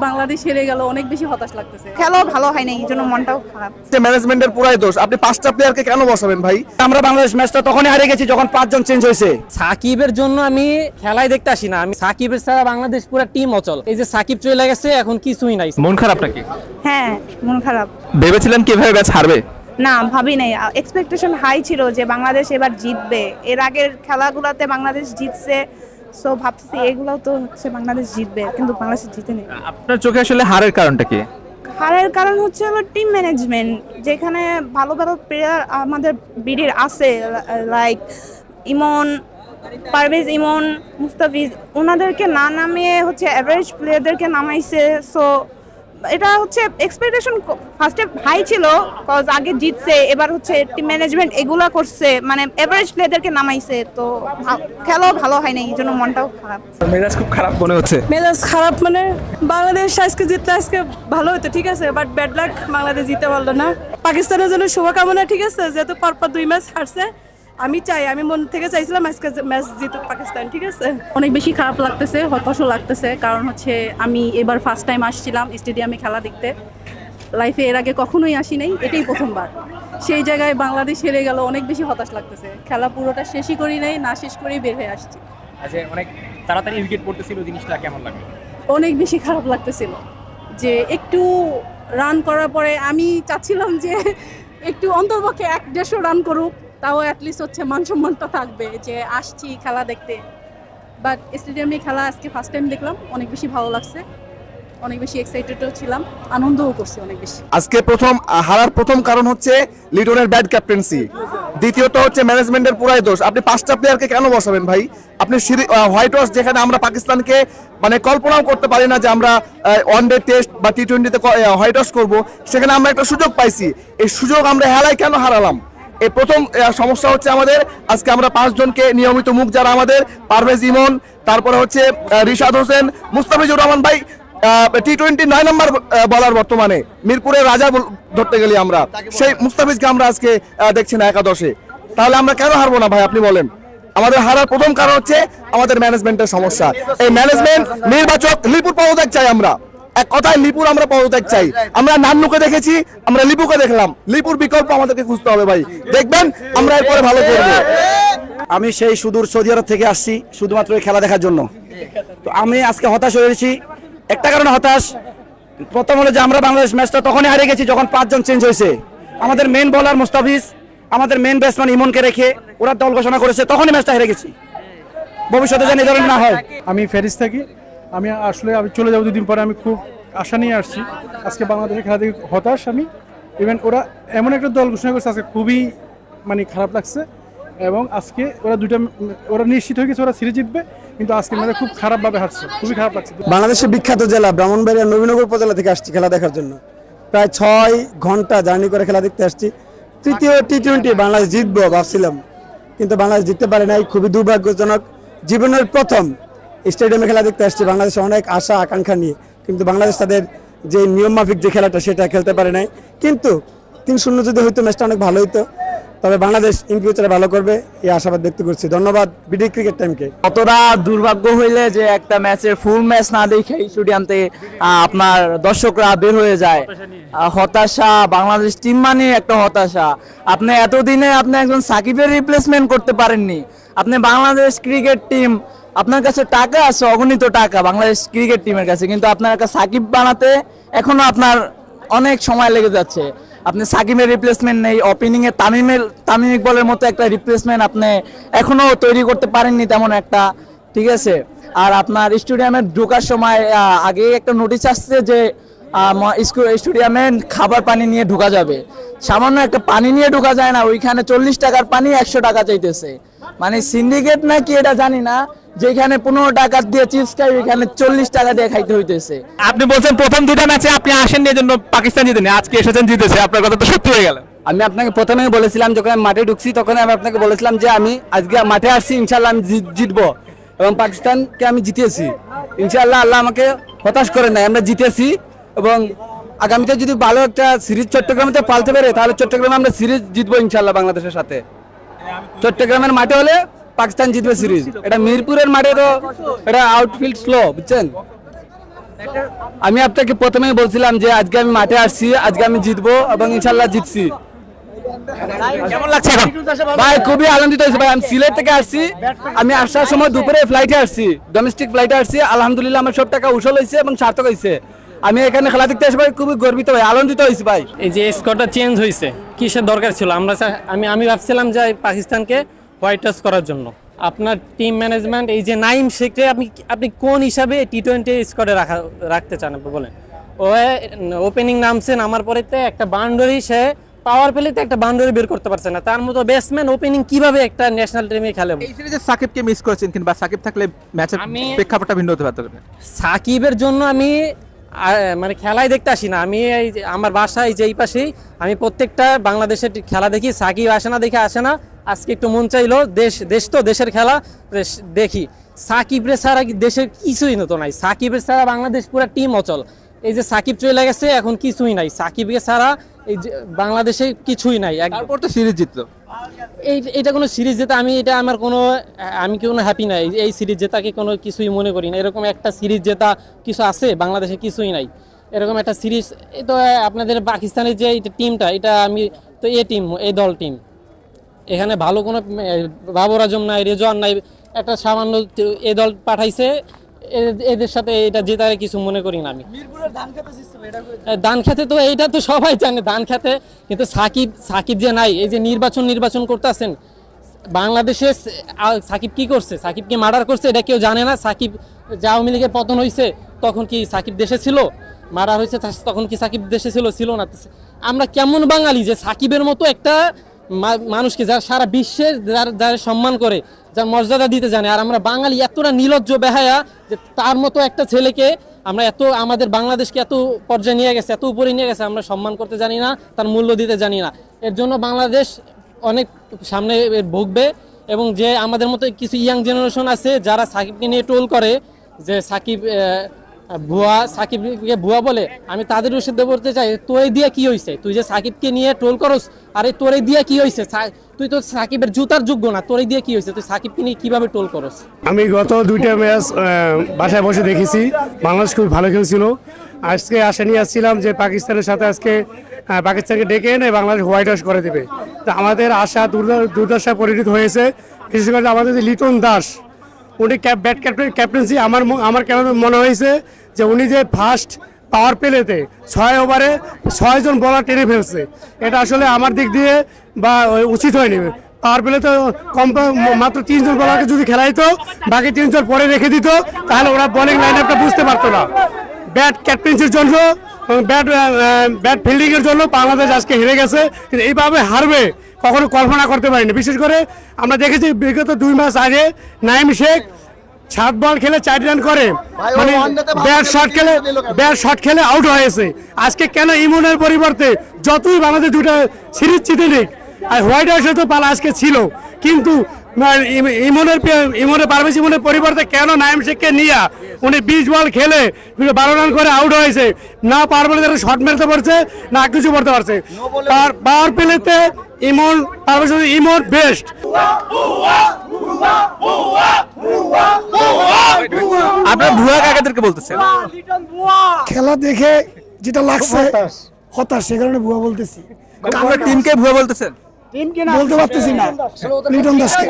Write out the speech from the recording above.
বাংলাদেশ হেরে গেল, অনেক বেশি হতাশ লাগতেছে। খেলাও ভালো হয় না, এই জন্য মনটাও খারাপ। ম্যানেজমেন্টের পুরাই দোষ। আপনি 5টা প্লেয়ারকে কেন বসাবেন ভাই? আমরা বাংলাদেশ ম্যাচটা তখনই হারিয়ে গেছি যখন 5 জন চেঞ্জ হয়েছে। সাকিবের জন্য আমি খেলাই দেখতে আসি না, আমি সাকিবের ছাড়া বাংলাদেশ পুরো টিম অচল। এই যে সাকিব চলে গেছে, এখন কিছুই নাই। মন খারাপ নাকি? হ্যাঁ, মন খারাপ। ভেবেছিলেন কিভাবে ম্যাচ হারবে? না, ভাবি নাই। এক্সপেকটেশন হাই ছিল যে বাংলাদেশ এবার জিতবে। এর আগের খেলাগুলোতে বাংলাদেশ জিতছে, সো ভাবছি এগুলোও তো হচ্ছে বাংলাদেশ জিতবে, কিন্তু বাংলাদেশ জিতে নেই। আপনার চোখে আসলে হারের কারণটা কি? হারের কারণ হচ্ছে হলো টিম ম্যানেজমেন্ট। যেখানে ভালো ভালো প্লেয়ার আমাদের বিডির আছে, লাইক ইমন, পারভেজ ইমন, মুস্তাফিজ, ওনাদেরকে না নামিয়ে হচ্ছে অ্যাভারেজ প্লেয়ারদেরকে নামাইছে। সো এটা হচ্ছে এক্সপেকটেশন ফার্স্টে হাই ছিল, কজ আগে জিতছে, এবার হচ্ছে টিম ম্যানেজমেন্ট এগুলা করছে, মানে এভারেজ প্লেয়ারদেরকে নামাইছে, তো খেলাও ভালো হয় না, এই জন্য মনটাও খারাপ। মেজাজ খুব খারাপ মনে হচ্ছে। মেজাজ খারাপ মানে বাংলাদেশ আজকে জিতলে আজকে ভালো হতো, ঠিক আছে, বাট ব্যাড লাক, বাংলাদেশ জিতে পারলো না। পাকিস্তানের জন্য শুভকামনা, ঠিক আছে, যেহেতু পরপর 2 ম্যাচ হারছে। আমি মন থেকে চাইছিলাম আজকে ম্যাচ জিতুক পাকিস্তান, ঠিক আছে। অনেক বেশি খারাপ লাগতেছে, হতাশও লাগতেছে, কারণ হচ্ছে আমি এবার ফার্স্ট টাইম আসছিলাম স্টেডিয়ামে খেলা দেখতে। লাইফে এর আগে কখনোই আসি নাই, এটাই প্রথমবার। সেই জায়গায় বাংলাদেশ হেরে গেল, অনেক বেশি হতাশ লাগতেছে। খেলা পুরোটা শেষই করি নাই, না শেষ করেই বের হয়ে আসছি। আচ্ছা, অনেক তাড়াতাড়ি উইকেট পড়তেছিল, জিনিসটা কেমন লাগলো? অনেক বেশি খারাপ লাগতেছিল যে একটু রান করার পরে আমি চাচ্ছিলাম যে একটু অন্তর্পক্ষে 150 রান করুক, তাও অ্যাটলিস্ট হচ্ছে মান সম্মানটা থাকবে যে আসছি খেলা দেখতে। বাট স্টেডিয়ামে খেলা আজকে ফার্স্ট টাইম দেখলাম, অনেক বেশি ভালো লাগছে, অনেক বেশি এক্সাইটেডও ছিলাম, আনন্দও করছি অনেক বেশি। আজকে হারার প্রথম কারণ হচ্ছে লিটনের ব্যাড ক্যাপ্টেন্সি, দ্বিতীয়ত হচ্ছে ম্যানেজমেন্টের পুরাই দোষ। আপনি 5টা প্লেয়ারকে কেন বসাবেন ভাই? আপনি হোয়াইট ওয়াশ, যেখানে আমরা পাকিস্তানকে মানে কল্পনাও করতে পারি না যে আমরা ওয়ানডে টেস্ট বা টি20তে হোয়াইট ওয়াশ করবো, সেখানে আমরা একটা সুযোগ পাইছি। এই সুযোগ আমরা হেলায় কেন হারালাম? এই প্রথম সমস্যা হচ্ছে আমাদের। আজকে আমরা 5 জনকে নিয়মিত মুখ যারা আমাদের, পারভেজ ইমন, তারপরে হচ্ছে রিশাদ হোসেন, মুস্তাফিজুর রহমান ভাই টি20 9 নম্বর বলার, বর্তমানে মিরপুরের রাজা ধরতে গেলে আমরা সেই মুস্তাফিজকে আমরা আজকে দেখছি না একাদশে। তাহলে আমরা কেন হারবো না ভাই, আপনি বলেন? আমাদের হারার প্রথম কারণ হচ্ছে আমাদের ম্যানেজমেন্টের সমস্যা। এই ম্যানেজমেন্ট নির্বাচক লিপুর পদত্যাগ চাই আমরা, এক কথায় লিপুর আমরা পদত্যাগ চাই। আমরা নান্নুকে দেখেছি, আমরা লিপুকে দেখলাম, লিপুর বিকল্প আমাদেরকে খুঁজতে হবে ভাই, দেখবেন আমরা এরপরে ভালো করব। আমি সেই সুদূর সৌদি আরব থেকে আসছি শুধুমাত্র এই খেলা দেখার জন্য। তো আমি আজকে হতাশ হয়েছি, একটা কারণে হতাশ। প্রথম হলো যে আমরা বাংলাদেশ ম্যাচটা তখনই হারিয়ে গেছি যখন 5 জন চেঞ্জ হয়েছে। আমাদের মেন বোলার মুস্তাফিজ, আমাদের মেন ব্যাটসম্যান ইমনকে রেখে ওরা দল ঘোষণা করেছে, তখনই ম্যাচটা হেরে গেছি। ভবিষ্যতে যেন এই ধরনের না হয়। আমি প্যারিস থাকি, আমি চলে যাবো 2 দিন পরে। আমি খুব আশা নিয়ে আসছি, আজকে বাংলাদেশের খেলা দেখে হতাশ আমি। ইভেন ওরা এমন একটা দল ঘোষণা করেছে, আজকে খুবই মানে খারাপ লাগছে। এবং আজকে ওরা নিশ্চিত হয়ে গেছে ওরা সিরিজ জিতবে, কিন্তু আজকে ম্যাচে খুব খারাপভাবে হারছে, খুবই খারাপ লাগছে। বাংলাদেশের বিখ্যাত জেলা ব্রাহ্মণবাড়িয়া নবীনগর উপজেলা থেকে আসছি খেলা দেখার জন্য। প্রায় 6 ঘন্টা জার্নি করে খেলা দেখতে আসছি। তৃতীয় টি20 বাংলাদেশ জিতবো ভাবছিলাম, কিন্তু বাংলাদেশ জিততে পারে নাই, খুবই দুর্ভাগ্যজনক। জীবনের প্রথম স্টেডিয়ামে খেলা দেখতে আসছি বাংলাদেশে অনেক আশা আকাঙ্ক্ষা নিয়ে, কিন্তু বাংলাদেশ তাদের যে নিয়ম মাফিক যে খেলাটা সেটা খেলতে পারে নাই। কিন্তু 3-0 যদি হইতো ম্যাচটা অনেক ভালো হইতো, তবে বাংলাদেশ ইন ফিউচারে ভালো করবে এই আশাবাদ ব্যক্ত করছি। ধন্যবাদ বিডি ক্রিকেট টাইমকে। কতটা দুর্ভাগ্য হইলে যে একটা ম্যাচের ফুল ম্যাচ না দেখে স্টেডিয়াম থেকে আপনার দর্শকরা বের হয়ে যায়, হতাশা। বাংলাদেশ টিম মানে একটা হতাশা। আপনি এতদিনে আপনি একজন সাকিবের রিপ্লেসমেন্ট করতে পারেননি। আপনি বাংলাদেশ ক্রিকেট টিম, আপনার কাছে টাকা আছে, অগণিত টাকা বাংলাদেশ ক্রিকেট টিমের কাছে, কিন্তু আপনার একটা সাকিব বানাতে এখনো আপনার অনেক সময় লেগে যাচ্ছে। আপনি সাকিবের রিপ্লেসমেন্ট নেই, ওপেনিংয়ে তামিম ইকবালের মতো একটা রিপ্লেসমেন্ট আপনি এখনো তৈরি করতে পারেননি তেমন একটা, ঠিক আছে। আর আপনার স্টেডিয়ামে ঢোকার সময় আগে একটা নোটিশ আসছে যে স্টেডিয়ামে খাবার পানি নিয়ে ঢোকা যাবে। সামান্য একটা পানি নিয়ে ঢোকা যায় না, ওইখানে 40 টাকার পানি 100 টাকা চাইতেছে। মানে সিন্ডিকেট নাকি এটা জানি না, যেখানে 15 টাকা দিয়ে চিপস খাই ওইখানে 40 টাকা দিয়ে খাইতে হইতেছে। আপনি বলছেন প্রথম 2টা ম্যাচে আপনি আসেননি, এজন্য পাকিস্তান জিতেনি, আজকে এসেছেন জিতেছে, আপনার কথা তো সত্যি হয়ে গেল। আমি আপনাকে প্রথমেই বলেছিলাম, যখন মাঠে ঢুকছি তখন আমি আপনাকে বলেছিলাম যে আমি আজকে মাঠে আসছি, ইনশাল্লাহ আমি জিতবো, এবং পাকিস্তানকে আমি জিতেছি ইনশাল্লাহ। আল্লাহ আমাকে হতাশ করে নাই, আমরা জিতেছি। এবং আগামীতে যদি ভালো একটা সিরিজ চট্টগ্রামে পালতে পারে, তাহলে চট্টগ্রামে আমরা সিরিজ জিতবো ইনশাল্লাহ বাংলাদেশের সাথে। চট্টগ্রামের মাঠে হলে পাকিস্তান জিতবে সিরিজ। এটা মিরপুরের মাঠে তো এটা আউটফিল্ড স্লো, বুঝছেন। আমি আপনাকে প্রথমেই বলছিলাম যে আজকে আমি মাঠে আসছি, আজকে আমি জিতবো এবং ইনশাল্লাহ জিতছি। কেমন লাগছে এখন? ভাই খুবই আনন্দিত হয়েছে ভাই। আমি সিলেট থেকে আসছি, আমি আসার সময় দুপুরে ফ্লাইটে আসছি, ডোমেস্টিক ফ্লাইটে আসছি। আলহামদুলিল্লাহ আমার সব টাকা উসল হয়েছে এবং সার্থক হয়েছে। আমি এখানে খেলা দেখতে এসে ভাই খুবই গর্বিত ভাই, আনন্দিত হয়েছি ভাই। এই যে স্কোরটা চেঞ্জ হয়েছে, কিসের দরকার ছিল? আমি ভাবছিলাম যে পাকিস্তানকে হোয়াইট ওয়াশ করার জন্য। আপনার টিম ম্যানেজমেন্ট, এই যে নাইম শেখকে আপনি কোন হিসাবে টি-20 স্কোয়াডে রাখতে চান আপনি বলেন? ও ওপেনিং নামছে, নামার পরেতে একটা বাউন্ডারি, সে পাওয়ার পেলেতে একটা বাউন্ডারি বের করতে পারছে না। তার মতো ব্যাটসম্যান ওপেনিং কিভাবে একটা ন্যাশনাল টিমে খেলে? এই সিরিজে সাকিবকে মিস করেছেন, কিংবা সাকিব থাকলে ম্যাচের প্রেক্ষাপটটা ভিন্ন হতে পারত। সাকিবের জন্য আমি মানে খেলাই দেখতে আসি না। আমি আমার বাসায় যে এই পাশেই আমি প্রত্যেকটা বাংলাদেশের খেলা দেখি। সাকিব আসে না দেখে আসে না, আজকে একটু মন চাইলো, দেশ তো দেশের খেলা দেখি। সাকিবের ছাড়া দেশের কিছুই নতো নাই। সাকিবের ছাড়া বাংলাদেশ পুরো টিম অচল। এই যে সাকিব চলে গেছে, এখন কিছুই নাই। সাকিবকে ছাড়া এই যে বাংলাদেশে কিছুই নাই। তারপর তো সিরিজ জিতলো। এটা কোনো সিরিজ জেতা আমি কোনো হ্যাপি নাই। এই সিরিজ জেতাকে কোনো কিছুই মনে করি না। এরকম একটা সিরিজ জেতা কিছু আছে বাংলাদেশে? কিছুই নাই এরকম একটা সিরিজ। এই তো আপনাদের পাকিস্তানের যে টিমটা, এটা আমি তো এই দল টিম, এখানে ভালো কোনো বাবর আজম নাই, রেজওয়ান নাই, একটা সামান্য এই দল পাঠাইছে। এদের সাথে এটা জেতার কিছু মনে করি না আমি। ধান খেতে তো এইটা তো সবাই জানে, ধান খেতে। কিন্তু সাকিব যে নাই, এই যে নির্বাচন করতেছেন বাংলাদেশে, সাকিব কি করছে? সাকিব কি মার্ডার করছে? এটা কেউ জানে না। সাকিব যে আওয়ামী লীগের পতন হয়েছে, তখন কি সাকিব দেশে ছিল? মার্ডার হয়েছে তখন কি সাকিব দেশে ছিল না? আমরা কেমন বাঙালি যে সাকিবের মতো একটা মানুষকে, যারা সারা বিশ্বে যারা সম্মান করে, যার মর্যাদা দিতে জানে, আর আমরা বাঙালি এতটা নির্লজ্জ বেহায়া যে তার মতো একটা ছেলেকে আমরা আমাদের বাংলাদেশকে এত পর্যায়ে নিয়ে গেছে, এত উপরে নিয়ে গেছে, আমরা সম্মান করতে জানি না, তার মূল্য দিতে জানি না। এর জন্য বাংলাদেশ অনেক সামনে ভুগবে। এবং যে আমাদের মতো কিছু ইয়াং জেনারেশন আছে যারা সাকিবকে নিয়ে ট্রোল করে, যে সাকিবকে ভুয়া বলে, আমি তাদের উদ্দেশ্যে বলতে চাই, তোরে দিয়ে কি হয়েছে? তুই যে সাকিবকে নিয়ে ট্রোল করস, আরে তোরে দিয়ে কি হয়েছে? তুই তো সাকিবের জুতার যোগ্য না, তোরে দিয়ে কি হয়েছে? তুই সাকিবকে নিয়ে কিভাবে ট্রোল করস? আমি গত 2টা ম্যাচ বাসায় বসে দেখেছি, বাংলাদেশ খুব ভালো খেলছিল। আজকে আশা নিয়ে আসছিলাম যে পাকিস্তানের সাথে আজকে পাকিস্তানকে ডেকে এনে বাংলাদেশ হোয়াইট ওয়াশ করে দেবে। তো আমাদের আশা দুর্দশায় পরিণত হয়েছে। বিশেষ করে আমাদের যে লিটন দাস, উনি ক্যাপ্টেন্সি আমার কেন মনে হয়েছে যে উনি যে ফার্স্ট পাওয়ার প্লেতে 6 ওভারে 6 জন বলার টেনে ফেলছে, এটা আসলে আমার দিক দিয়ে বা উচিত হয়নি। পাওয়ার প্লেতে মাত্র 3 জন বলারকে যদি খেলাইতো, বাকি 3 জন পরে রেখে দিত, তাহলে ওরা বোলিং লাইন আপটা বুঝতে পারতো না। ব্যাট ক্যাপ্টেন্সির জন্য, ব্যাট ফিল্ডিংয়ের জন্য বাংলাদেশ আজকে হেরে গেছে। কিন্তু এইভাবে হারবে কখনো কল্পনা করতে পারিনি। বিশেষ করে আমরা দেখেছি বিগত 2 ম্যাচ আগে নাইম শেখ 7 বল খেলে 4 রান করে, মানে ব্যাট শট খেলে আউট হয়েছে। আজকে কেন ইমনের পরিবর্তে, যতই বাংলাদেশ 2টা সিরিজ জিতে নিক, আর হোয়াইট হাউসে তো পালা আজকে ছিল, কিন্তু পারভেজ ইমনের পরিবর্তে কেন নাইম শেখকে নিয়ে উনি 20 বল খেলে 12 রান করে আউট হয়েছে? না পাওয়ার প্লেতে শট মারতে পারছে, না কিছু করতে পারছে। পাওয়ার প্লেতে ইমন বেস্ট। আপনারা ভুয়া কাকাদেরকে বলতেছেন? খেলা দেখে যেটা লাগছে হতাশ, সে কারণে ভুয়া বলতেছি। টিমকে ভুয়া বলতেছেন? বলতে পারতেছি না লিটন দাসকে।